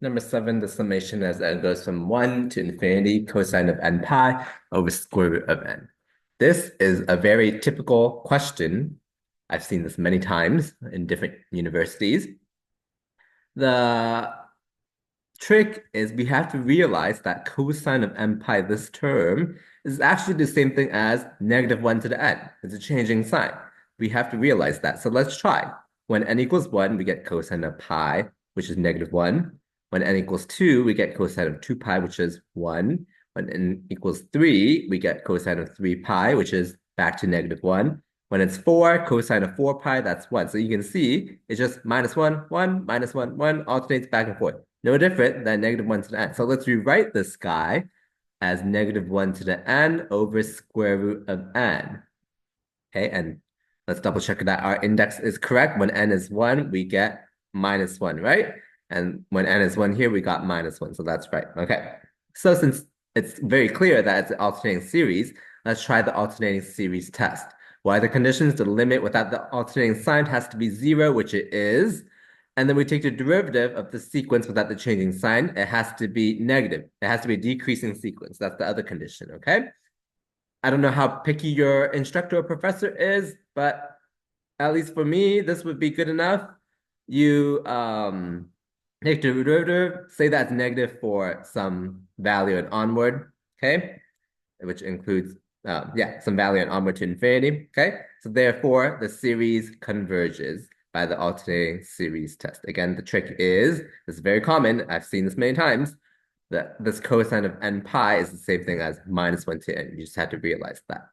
Number seven, the summation as n goes from 1 to infinity, cosine of n pi over square root of n. This is a very typical question. I've seen this many times in different universities. The trick is we have to realize that cosine of n pi, this term, is actually the same thing as negative 1 to the n. It's a changing sign. We have to realize that. So let's try. When n equals 1, we get cosine of pi, which is negative 1. When n equals 2, we get cosine of 2 pi, which is 1. When n equals 3, we get cosine of 3 pi, which is back to negative 1. When it's 4, cosine of 4 pi, that's 1. So you can see it's just minus 1, 1, minus 1, 1, alternates back and forth. No different than negative 1 to the n. So let's rewrite this guy as negative 1 to the n over square root of n. Okay, and let's double check that our index is correct. When n is 1, we get minus 1, right? And when n is 1 here, we got minus 1. So that's right. Okay. So since it's very clear that it's an alternating series, let's try the alternating series test. What are the conditions? The limit without the alternating sign has to be 0, which it is. And then we take the derivative of the sequence without the changing sign. It has to be negative. It has to be a decreasing sequence. That's the other condition, okay? I don't know how picky your instructor or professor is, but at least for me, this would be good enough. You take the derivative, say that's negative for some value and onward, okay? Which includes, some value and onward to infinity, okay? So therefore, the series converges by the alternating series test. Again, the trick is, this is very common, I've seen this many times, that this cosine of n pi is the same thing as minus 1 to n. You just had to realize that.